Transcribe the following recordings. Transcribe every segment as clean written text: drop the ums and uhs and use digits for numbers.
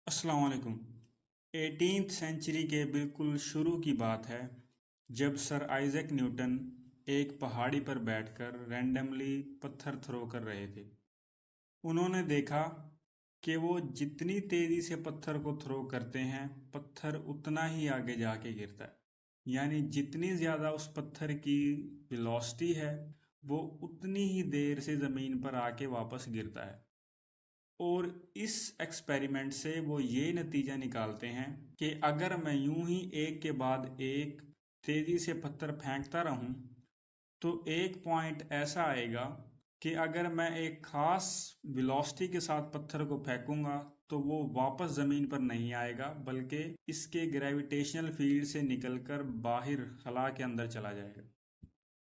अस्सलाम वालेकुम। 18th century के बिल्कुल शुरू की बात है जब सर आइजैक न्यूटन एक पहाड़ी पर बैठकर रैंडमली पत्थर थ्रो कर रहे थे। उन्होंने देखा कि वो जितनी तेज़ी से पत्थर को थ्रो करते हैं पत्थर उतना ही आगे जाके गिरता है। यानी जितनी ज़्यादा उस पत्थर की वेलोसिटी है वो उतनी ही देर से ज़मीन पर आके वापस गिरता है। और इस एक्सपेरिमेंट से वो ये नतीजा निकालते हैं कि अगर मैं यूं ही एक के बाद एक तेज़ी से पत्थर फेंकता रहूं तो एक पॉइंट ऐसा आएगा कि अगर मैं एक ख़ास वेलोसिटी के साथ पत्थर को फेंकूंगा तो वो वापस ज़मीन पर नहीं आएगा बल्कि इसके ग्रेविटेशनल फील्ड से निकलकर बाहर खला के अंदर चला जाएगा।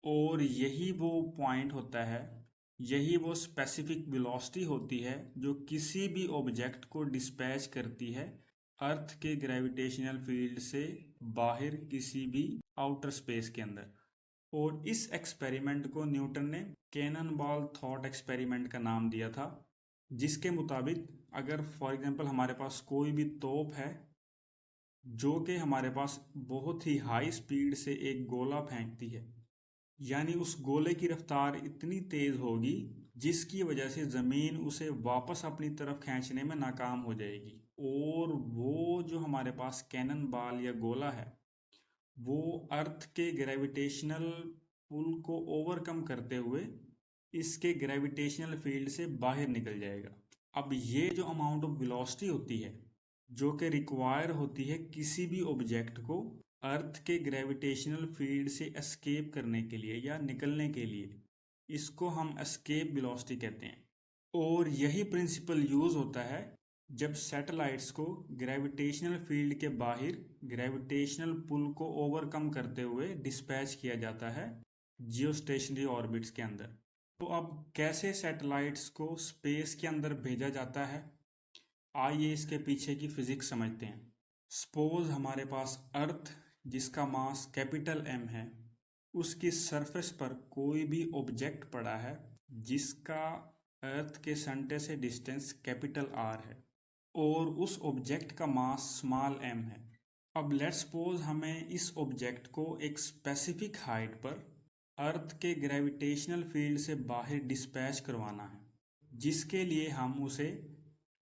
और यही वो पॉइंट होता है, यही वो स्पेसिफिक वेलोसिटी होती है जो किसी भी ऑब्जेक्ट को डिस्पैच करती है अर्थ के ग्रेविटेशनल फील्ड से बाहर किसी भी आउटर स्पेस के अंदर। और इस एक्सपेरिमेंट को न्यूटन ने कैनन बॉल थॉट एक्सपेरिमेंट का नाम दिया था, जिसके मुताबिक अगर फॉर एग्जांपल हमारे पास कोई भी तोप है जो कि हमारे पास बहुत ही हाई स्पीड से एक गोला फेंकती है, यानी उस गोले की रफ्तार इतनी तेज होगी जिसकी वजह से ज़मीन उसे वापस अपनी तरफ खींचने में नाकाम हो जाएगी। और वो जो हमारे पास कैनन बॉल या गोला है वो अर्थ के ग्रेविटेशनल पुल को ओवरकम करते हुए इसके ग्रेविटेशनल फील्ड से बाहर निकल जाएगा। अब ये जो अमाउंट ऑफ वेलोसिटी होती है जो कि रिक्वायर होती है किसी भी ऑब्जेक्ट को अर्थ के ग्रेविटेशनल फील्ड से एस्केप करने के लिए या निकलने के लिए, इसको हम एस्केप वेलोसिटी कहते हैं। और यही प्रिंसिपल यूज़ होता है जब सैटेलाइट्स को ग्रेविटेशनल फील्ड के बाहर ग्रेविटेशनल पुल को ओवरकम करते हुए डिस्पैच किया जाता है जियोस्टेशनरी ऑर्बिट्स के अंदर। तो अब कैसे सैटेलाइट्स को स्पेस के अंदर भेजा जाता है, आइए इसके पीछे की फिजिक्स समझते हैं। सपोज हमारे पास अर्थ जिसका मास कैपिटल एम है, उसकी सरफेस पर कोई भी ऑब्जेक्ट पड़ा है जिसका अर्थ के सेंटर से डिस्टेंस कैपिटल आर है और उस ऑब्जेक्ट का मास स्मॉल एम है। अब लेट्स सपोज हमें इस ऑब्जेक्ट को एक स्पेसिफिक हाइट पर अर्थ के ग्रेविटेशनल फील्ड से बाहर डिस्पैच करवाना है, जिसके लिए हम उसे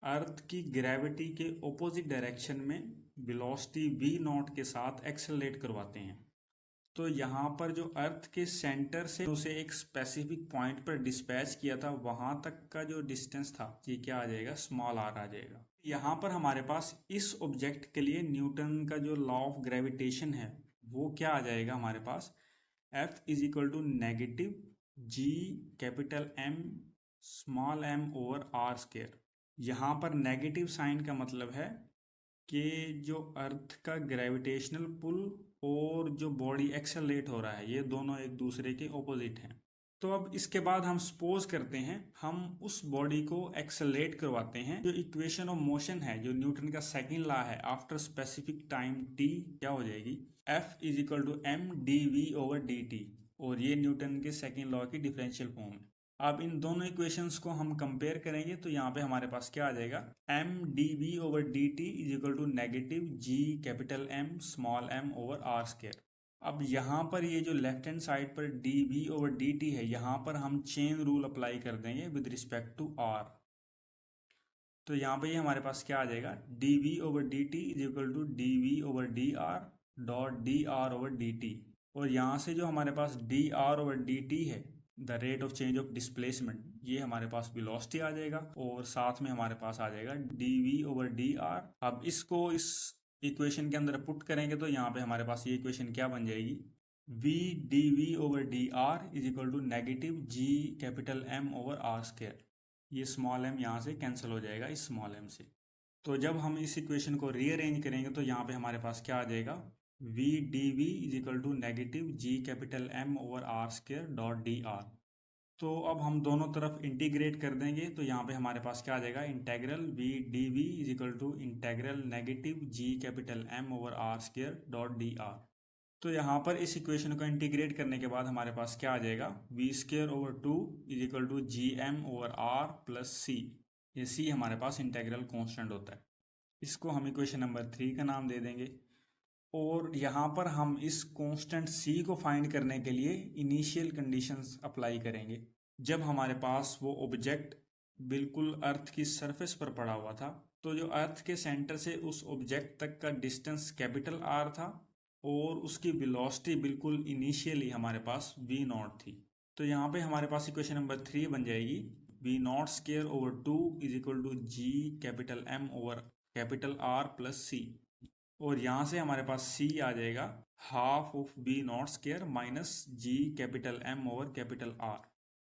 अर्थ की ग्रेविटी के ऑपोजिट डायरेक्शन में वेलोसिटी v नॉट के साथ एक्सेलरेट करवाते हैं। तो यहाँ पर जो अर्थ के सेंटर से उसे एक स्पेसिफिक पॉइंट पर डिस्पैच किया था वहाँ तक का जो डिस्टेंस था ये क्या आ जाएगा, स्मॉल आर आ जाएगा। यहाँ पर हमारे पास इस ऑब्जेक्ट के लिए न्यूटन का जो लॉ ऑफ ग्रेविटेशन है वो क्या आ जाएगा हमारे पास, F is equal to negative G capital M small M over R square. यहाँ पर नेगेटिव साइन का मतलब है कि जो अर्थ का ग्रेविटेशनल पुल और जो बॉडी एक्सेलरेट हो रहा है ये दोनों एक दूसरे के ऑपोजिट हैं। तो अब इसके बाद हम सपोज करते हैं हम उस बॉडी को एक्सेलरेट करवाते हैं। जो इक्वेशन ऑफ मोशन है, जो न्यूटन का सेकंड लॉ है, आफ्टर स्पेसिफिक टाइम टी क्या हो जाएगी, F is equal to M D V over D T. और ये न्यूटन के सेकंड लॉ की डिफरेंशियल फॉर्म है। अब इन दोनों इक्वेशंस को हम कंपेयर करेंगे तो यहाँ पे हमारे पास क्या आ जाएगा, M D V over D T is equal to negative G capital M small M over R square. अब यहाँ पर ये जो लेफ्ट हैंड साइड पर D V over D T है, यहाँ पर हम चेन रूल अप्लाई कर देंगे विद रिस्पेक्ट टू आर। तो यहाँ पे ये हमारे पास क्या आ जाएगा, D V over D T is equal to D V over D R dot D R over D T. और यहाँ से जो हमारे पास D R over D T है, the rate of change of displacement, ये हमारे पास वेलोसिटी आ जाएगा और साथ में हमारे पास आ जाएगा D V over D R. अब इसको इस इक्वेशन के अंदर पुट करेंगे तो यहाँ पे हमारे पास ये इक्वेशन क्या बन जाएगी, V D V over D R is equal to negative G capital M over R square. ये स्मॉल एम यहाँ से कैंसिल हो जाएगा इस स्मॉल एम से। तो जब हम इस इक्वेशन को रीअरेंज करेंगे तो यहाँ पे हमारे पास क्या आ जाएगा, V D V is equal to negative G capital M over R square dot D R. तो अब हम दोनों तरफ इंटीग्रेट कर देंगे तो यहाँ पे हमारे पास क्या आ जाएगा, integral V D V is equal to integral negative G capital M over R square dot D R. तो यहाँ पर इस इक्वेशन को इंटीग्रेट करने के बाद हमारे पास क्या आ जाएगा, V square over two is equal to G M over R plus C. ये सी हमारे पास इंटेग्रल कांस्टेंट होता है। इसको हम इक्वेशन नंबर 3 का नाम दे देंगे। और यहाँ पर हम इस कांस्टेंट c को फाइंड करने के लिए इनिशियल कंडीशंस अप्लाई करेंगे। जब हमारे पास वो ऑब्जेक्ट बिल्कुल अर्थ की सरफेस पर पड़ा हुआ था, तो जो अर्थ के सेंटर से उस ऑब्जेक्ट तक का डिस्टेंस कैपिटल R था और उसकी वेलोसिटी बिल्कुल इनिशियली हमारे पास v0 थी। तो यहाँ पे हमारे पास इक्वेशन नंबर 3 बन जाएगी v0 square over 2 is equal to g capital M over capital R plus c। और यहाँ से हमारे पास c आ जाएगा half of v0 square minus g capital M over capital R।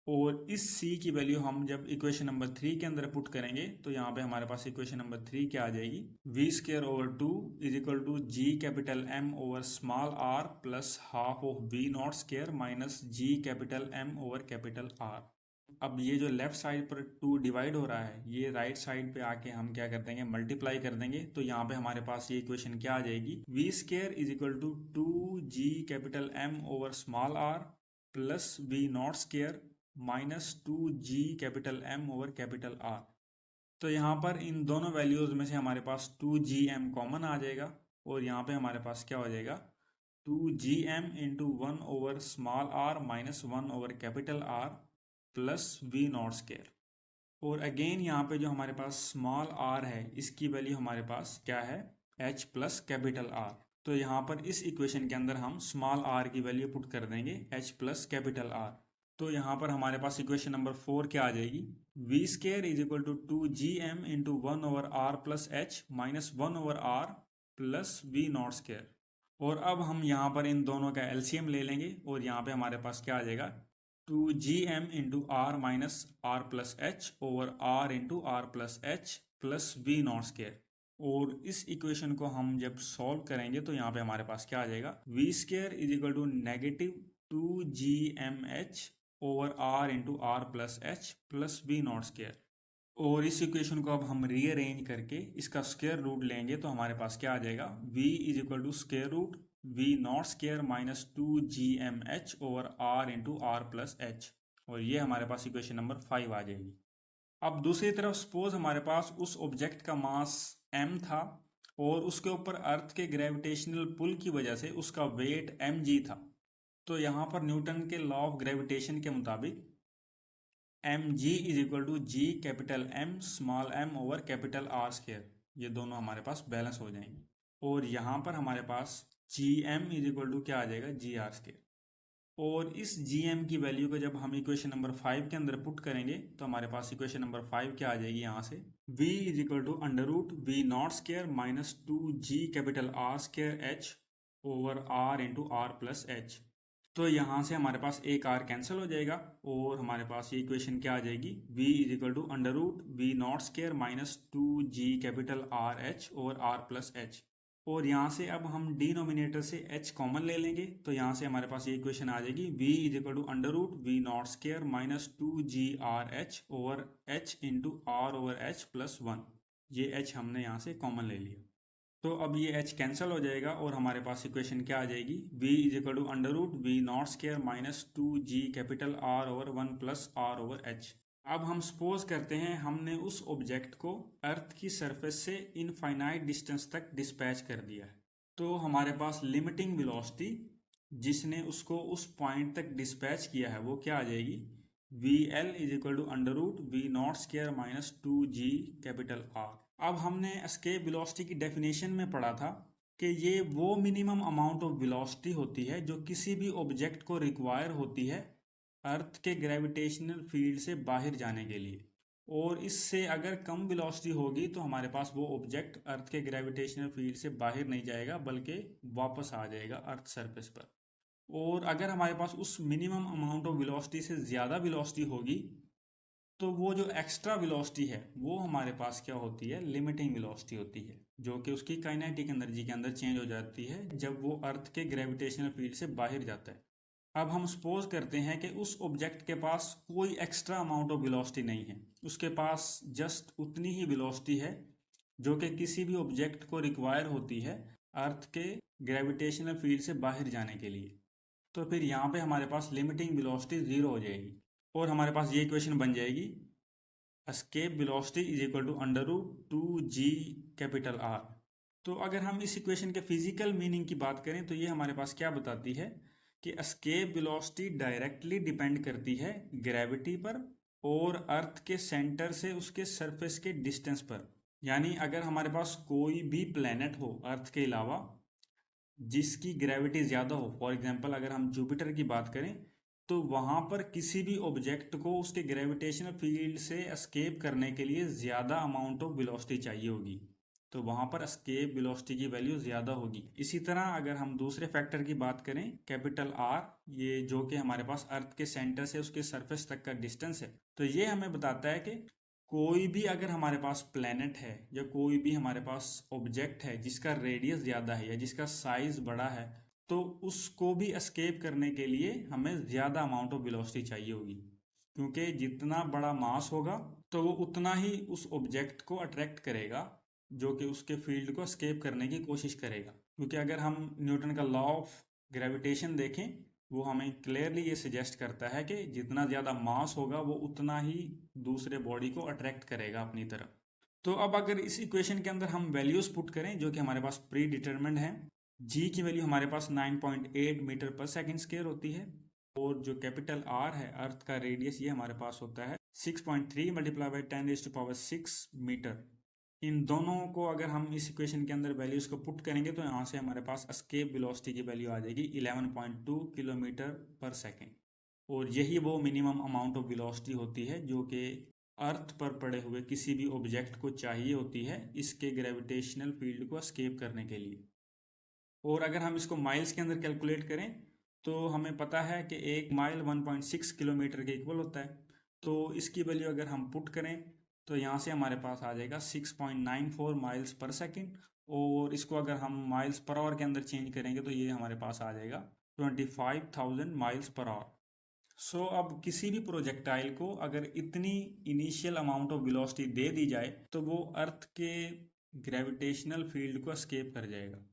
और इस c की वैल्यू हम जब इक्वेशन नंबर 3 के अंदर पुट करेंगे तो यहाँ पे हमारे पास इक्वेशन नंबर 3 क्या आ जाएगी, v square over 2 is equal to g capital M over small r plus half of v0 square minus g capital M over capital R। अब ये जो लेफ्ट साइड पर 2 डिवाइड हो रहा है, ये राइट साइड पे आके हम क्या कर देंगे, मल्टीप्लाई कर देंगे। तो यहाँ पे हमारे पास ये इक्वेशन क्या आ जाएगी, v square is equal to 2g capital M over small r plus v0 square minus 2g capital M over capital R। तो यहाँ पर इन दोनों वैल्यूज में से हमारे पास 2gm कॉमन आ जाएगा और यहाँ पे हमारे पास क्या हो जाएगा, 2gm into 1 over small r minus 1 over capital R plus v0 square. और अगेन यहाँ पे जो हमारे पास स्मॉल r है, इसकी वैल्यू हमारे पास क्या है, h प्लस कैपिटल R। तो यहाँ पर इस इक्वेशन के अंदर हम स्मॉल r की वैल्यू पुट कर देंगे h प्लस कैपिटल R। तो यहाँ पर हमारे पास इक्वेशन नंबर 4 क्या आ जाएगी, v square is equal to 2gm into 1 over r plus h minus 1 over r plus v0 square. और अब हम यहाँ पर इन दोनों का एलसीएम ले लेंगे और यहाँ पे हमारे पास क्या आ जाएगा, 2gm into r minus r plus h over r into r plus h plus v0 square. और इस इक्वेशन को हम जब सॉल्व करेंगे तो यहाँ पे हमारे पास क्या आ जाएगा, v square is equal to negative 2gmh over r into R plus H plus v0 square. और इस इक्वेशन को अब हम रीअरेंज करके इसका स्क्वायर रूट लेंगे तो हमारे पास क्या आ जाएगा, v is equal to square root v0 square minus 2gmh over r into R plus H. और ये हमारे पास इक्वेशन नंबर 5 आ जाएगी। अब दूसरी तरफ सपोज हमारे पास उस ऑब्जेक्ट का मास m था और उसके ऊपर अर्थ के ग्रेविटेशनल पुल की वजह से उसका वेट mg था। तो यहाँ पर न्यूटन के लॉ ऑफ ग्रेविटेशन के मुताबिक mg is equal to G capital M small m over capital R square, ये दोनों हमारे पास बैलेंस हो जाएंगे। और यहाँ पर हमारे पास gm इज इक्वल टू क्या आ जाएगा, GR स्क्वायर। और इस gm की वैल्यू को जब हम इक्वेशन नंबर 5 के अंदर पुट करेंगे तो हमारे पास इक्वेशन नंबर 5 क्या आ जाएगी, यहाँ से v is equal to under root v0 square minus 2g capital R square h over r into R plus H. तो यहाँ से हमारे पास एक r कैंसिल हो जाएगा और हमारे पास ये इक्वेशन क्या आ जाएगी, v is equal to under root v0 square minus 2g capital r h over r plus H. और यहाँ से अब हम डिनोमिनेटर से h कॉमन ले लेंगे तो यहाँ से हमारे पास ये इक्वेशन आ जाएगी, v is equal to under root v0 square minus 2gr h over h into r over h plus 1। ये h हमने यहाँ से कॉमन ले लिया तो अब ये h कैंसिल हो जाएगा और हमारे पास इक्वेशन क्या आ जाएगी, v is equal to under root v0 square minus 2g capital R over 1 plus R over h। अब हम सपोज करते हैं हमने उस ऑब्जेक्ट को अर्थ की सरफेस से इनफाइनाइट डिस्टेंस तक डिस्पैच कर दिया है। तो हमारे पास लिमिटिंग वेलोसिटी जिसने उसको उस पॉइंट तक डिस्पैच किया है वो क्या आ जाएगी, vl is equal to under root v0 square minus 2g capital R। अब हमने एस्केप वेलोसिटी की डेफिनेशन में पढ़ा था कि ये वो मिनिमम अमाउंट ऑफ वेलोसिटी होती है जो किसी भी ऑब्जेक्ट को रिक्वायर होती है अर्थ के ग्रेविटेशनल फील्ड से बाहर जाने के लिए। और इससे अगर कम वेलोसिटी होगी तो हमारे पास वो ऑब्जेक्ट अर्थ के ग्रेविटेशनल फील्ड से बाहर नहीं जाएगा बल्कि वापस आ जाएगा अर्थ सरफेस पर। और अगर हमारे पास उस मिनिमम अमाउंट ऑफ वेलोसिटी से ज़्यादा वेलोसिटी होगी तो वो जो एक्स्ट्रा वेलोसिटी है वो हमारे पास क्या होती है, लिमिटिंग वेलोसिटी होती है, जो कि उसकी काइनेटिक एनर्जी के अंदर चेंज हो जाती है जब वो अर्थ के ग्रेविटेशनल फील्ड से बाहर जाता है। अब हम सपोज करते हैं कि उस ऑब्जेक्ट के पास कोई एक्स्ट्रा अमाउंट ऑफ वेलोसिटी नहीं है, उसके पास जस्ट उतनी ही वेलोसिटी है जो कि किसी भी ऑब्जेक्ट को रिक्वायर होती है अर्थ के ग्रेविटेशनल फील्ड से बाहर जाने के लिए। तो फिर यहाँ पे हमारे पास लिमिटिंग वेलोसिटी 0 हो जाएगी और हमारे पास ये इक्वेशन बन जाएगी, escape velocity is equal to √2g capital R। तो अगर हम इस इक्वेशन के फिजिकल मीनिंग की बात करें तो ये हमारे पास क्या बताती है कि एस्केप वेलोसिटी डायरेक्टली डिपेंड करती है ग्रेविटी पर और अर्थ के सेंटर से उसके सरफेस के डिस्टेंस पर। यानी अगर हमारे पास कोई भी प्लेनेट हो अर्थ के अलावा जिसकी ग्रेविटी ज़्यादा हो, फॉर एग्जांपल अगर हम जुपिटर की बात करें तो वहाँ पर किसी भी ऑब्जेक्ट को उसके ग्रेविटेशनल फील्ड से एस्केप करने के लिए ज़्यादा अमाउंट ऑफ वेलोसिटी चाहिए होगी, तो वहाँ पर एस्केप वेलोसिटी की वैल्यू ज़्यादा होगी। इसी तरह अगर हम दूसरे फैक्टर की बात करें कैपिटल R, ये जो कि हमारे पास अर्थ के सेंटर से उसके सरफेस तक का डिस्टेंस है, तो ये हमें बताता है कि कोई भी अगर हमारे पास प्लेनेट है या कोई भी हमारे पास ऑब्जेक्ट है जिसका रेडियस ज़्यादा है या जिसका साइज बड़ा है, तो उसको भी एस्केप करने के लिए हमें ज़्यादा अमाउंट ऑफ वेलोसिटी चाहिए होगी, क्योंकि जितना बड़ा मास होगा तो वो उतना ही उस ऑब्जेक्ट को अट्रैक्ट करेगा जो कि उसके फील्ड को एस्केप करने की कोशिश करेगा। क्योंकि अगर हम न्यूटन का लॉ ऑफ ग्रेविटेशन देखें वो हमें क्लियरली ये सजेस्ट करता है कि जितना ज़्यादा मास होगा वो उतना ही दूसरे बॉडी को अट्रैक्ट करेगा अपनी तरफ। तो अब अगर इस इक्वेशन के अंदर हम वैल्यूज पुट करें जो कि हमारे पास प्री डिटरमिन्ड है, जी की वैल्यू हमारे पास 9.8 मीटर पर सेकेंड स्क्वायर होती है और जो कैपिटल आर है अर्थ का रेडियस ये हमारे पास होता है 6.3 मल्टीप्लाई बाई 10⁶ मीटर। इन दोनों को अगर हम इस इक्वेशन के अंदर वैल्यूज को पुट करेंगे तो यहाँ से हमारे पास एस्केप वेलोसिटी की वैल्यू आ जाएगी 11.2 किलोमीटर पर सेकेंड। और यही वो मिनिमम अमाउंट ऑफ वेलोसिटी होती है जो कि अर्थ पर पड़े हुए किसी भी ऑब्जेक्ट को चाहिए होती है इसके ग्रेविटेशनल फील्ड को एस्केप करने के लिए। और अगर हम इसको माइल्स के अंदर कैलकुलेट करें तो हमें पता है कि 1 माइल 1.6 किलोमीटर के इक्वल होता है। तो इसकी वैल्यू अगर हम पुट करें तो यहाँ से हमारे पास आ जाएगा 6.94 माइल्स पर सेकेंड, और इसको अगर हम माइल्स पर आवर के अंदर चेंज करेंगे तो ये हमारे पास आ जाएगा 25,000 माइल्स पर आवर। सो अब किसी भी प्रोजेक्टाइल को अगर इतनी इनिशियल अमाउंट ऑफ वेलोसिटी दे दी जाए तो वो अर्थ के ग्रेविटेशनल फील्ड को एस्केप कर जाएगा।